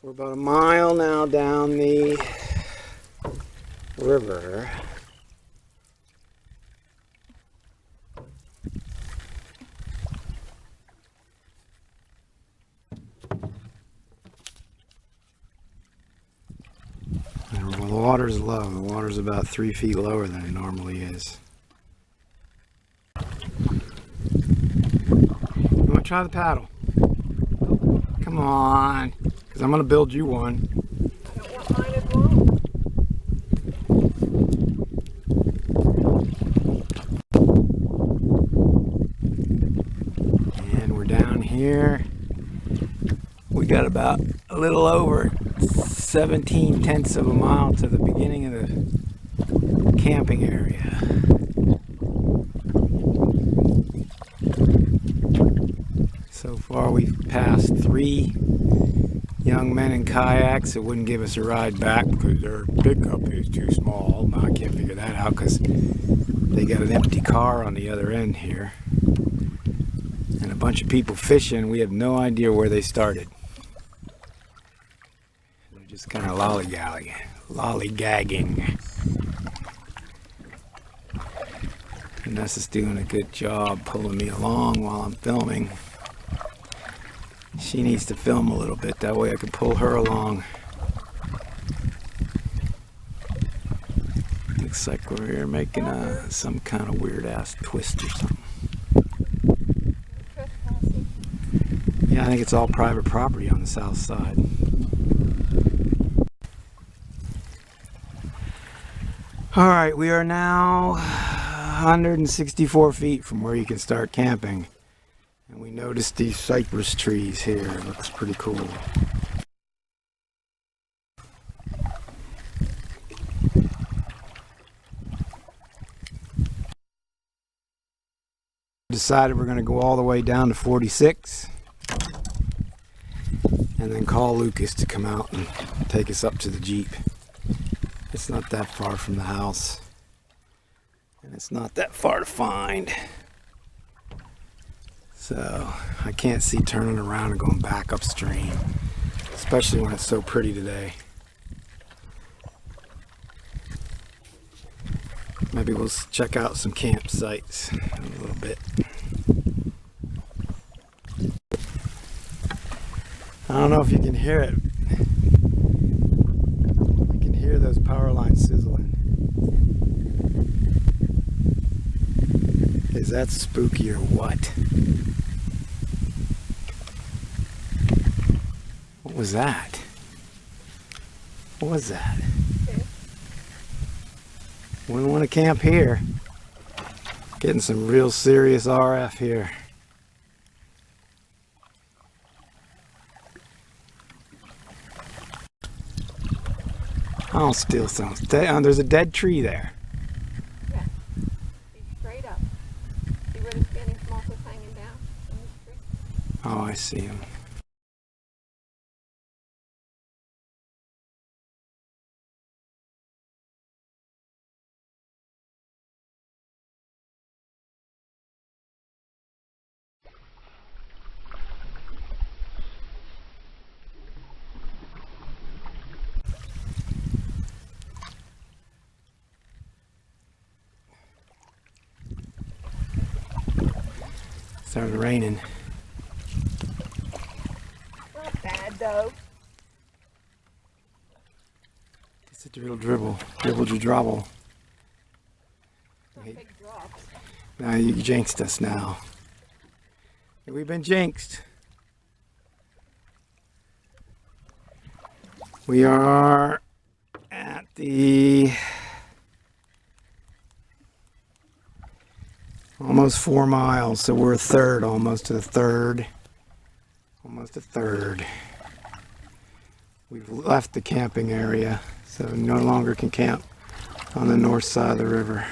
We're about a mile now down the river. And the water's low. The water's about 3 feet lower than it normally is. You want to try the paddle? Come on, because I'm going to build you one. I don't want mine as well. And we're down here. We got about a little over 17/10 of a mile to the beginning of the camping area. So far we've passed 3 young men in kayaks that wouldn't give us a ride back because their pickup is too small. I can't figure that out because they got an empty car on the other end here. And a bunch of people fishing. We have no idea where they started. They're just kind of lollygagging. Vanessa's doing a good job pulling me along while I'm filming. She needs to film a little bit, that way I can pull her along. Looks like we're here making some kind of weird ass twist or something. Yeah, I think it's all private property on the south side. Alright, we are now 164 feet from where you can start camping. And we noticed these cypress trees here. It looks pretty cool. Decided we're going to go all the way down to 46 and then call Lucas to come out and take us up to the Jeep. It's not that far from the house and it's not that far to find. So I can't see turning around and going back upstream, especially when it's so pretty today. Maybe we'll check out some campsites in a little bit. I don't know if you can hear it. You can hear those power lines sizzling. Is that spooky or what? What was that? What was that? Okay. Wouldn't want to camp here. Getting some real serious RF here. Oh, still sounds dead. There's a dead tree there. Yeah. He's straight up. See where the spinning moss is hanging down in this tree? Oh, I see him. Started raining. Not bad though. It's a dribble, dribble. Not big drops. Now you jinxed us now. We've been jinxed. We are at the almost 4 miles, so we're a third, almost a third. We've left the camping area, so we no longer can camp on the north side of the river.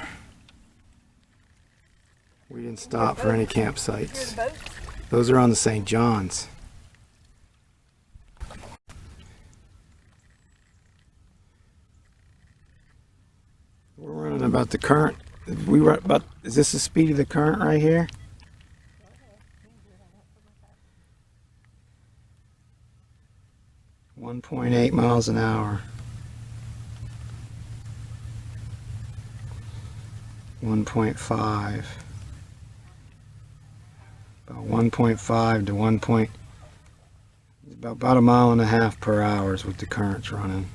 We didn't stop for any campsites. Those are on the St. John's. We're running about the current. We were about. Is this the speed of the current right here? 1.8 miles an hour. 1.5. About 1.5 to 1. About a mile and a half per hour is what the current's running.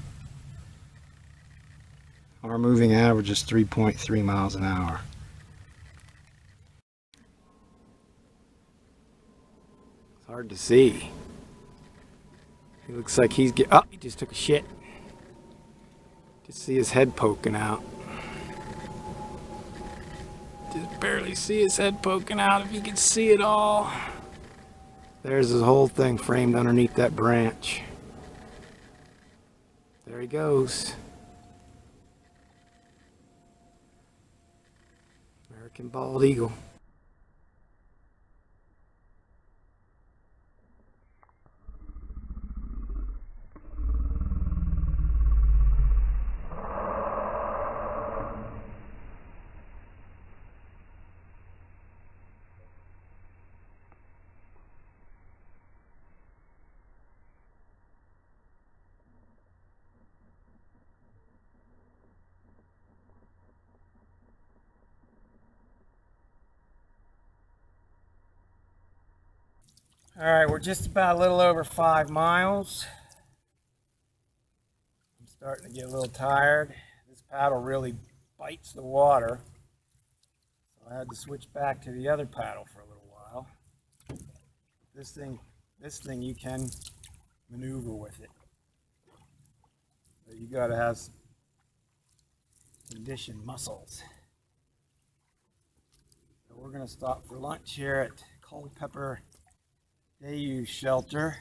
Our moving average is 3.3 miles an hour. It's hard to see. He looks like he's oh, he just took a shit. Just see his head poking out. Just barely see his head poking out, if you can see it all. There's his whole thing framed underneath that branch. There he goes. American bald eagle. Alright, we're just about a little over 5 miles. I'm starting to get a little tired. This paddle really bites the water. So I had to switch back to the other paddle for a little while. This thing you can maneuver with it. But you gotta have some conditioned muscles. So we're gonna stop for lunch here at Culpeper Day use shelter,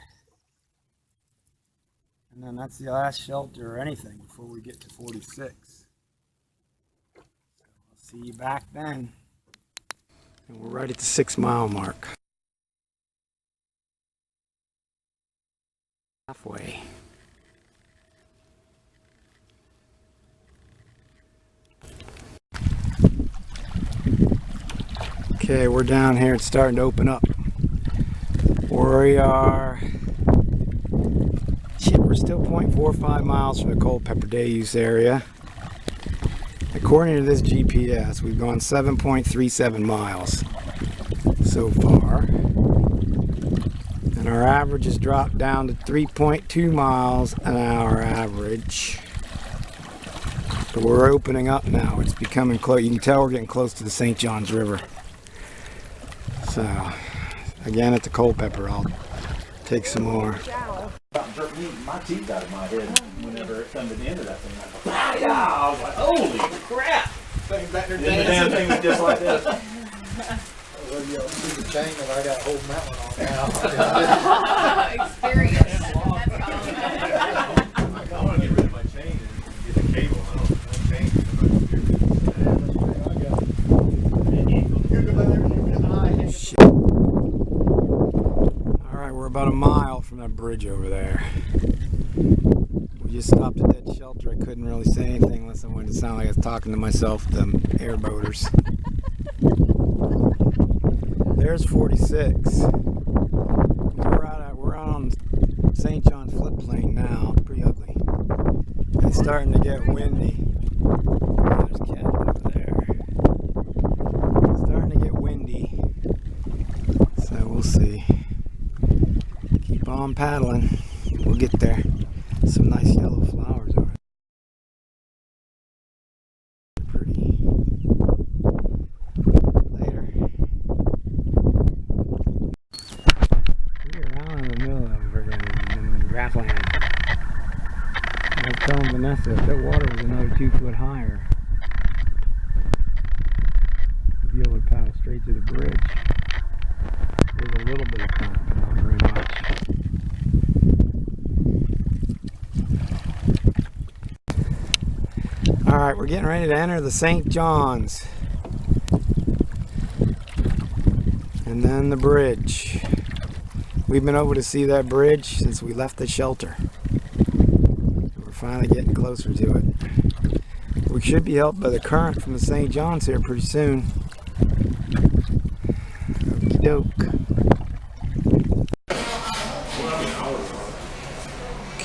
and then that's the last shelter or anything before we get to 46. So I'll see you back then. And we're right at the 6 mile mark. Halfway. Okay, we're down here. It's starting to open up. We are, we're still 0.45 miles from the Culpeper Day use area. According to this GPS, we've gone 7.37 miles so far. And our average has dropped down to 3.2 miles an hour average. But we're opening up now. It's becoming close. You can tell we're getting close to the St. Johns River. So, again at the Culpeper, I'll take some more. My teeth out of my head whenever it comes to the end of that thing. I was like, holy crap! Things back there dancing. The damn thing was just like this. Well, you'll see the chain that I got holding that one on now. Experience. I want to get rid of my chain and get a cable. I don't change Alright, we're about a mile from that bridge over there. We just stopped at that shelter. I couldn't really say anything unless I wanted to sound like I was talking to myself, the airboaters. There's 46. We're out on St. John's floodplain now. Pretty ugly. It's starting to get windy. There's a cat over there. It's starting to get windy. So we'll see. Keep on paddling. We'll get there. Some nice yellow flowers over there. Pretty. Later. We're out in the middle of friggin' grassland. I was telling Vanessa if that water was another 2 foot higher, we'd be able to paddle straight to the bridge. There's a little bit of current, but not very much. Alright, we're getting ready to enter the St. John's. And then the bridge. We've been able to see that bridge since we left the shelter. We're finally getting closer to it. We should be helped by the current from the St. John's here pretty soon. Okie doke.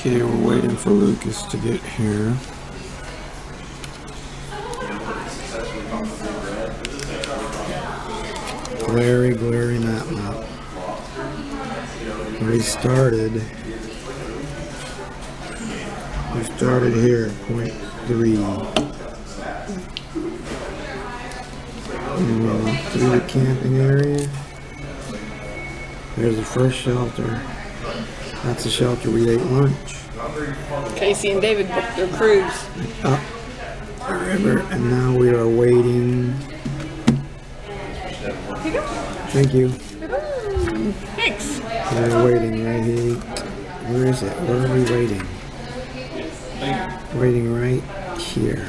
Okay, we're waiting for Lucas to get here. Glary map. We started here, point 3. And we went through the camping area. There's the first shelter. That's the shelter we ate lunch. Casey and David booked their cruise. Up the river, and now we are waiting. Thank you. Thanks. We're waiting right here. Where is it? Where are we waiting? Waiting right here.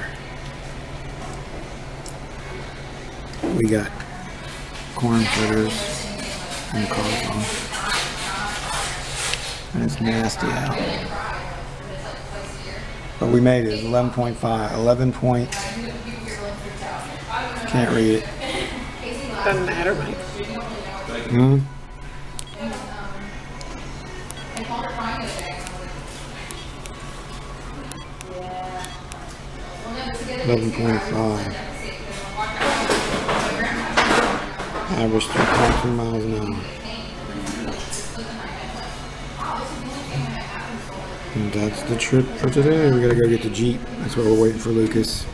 We got corn fritters and coffee. And it's nasty out. But we made it. It's 11.5. 11 point. Can't read it. Doesn't matter, Mike. Hmm? 11.5. Average 3.2 miles an hour. And that's the trip for today. We gotta go get the Jeep. That's why we're waiting for Lucas.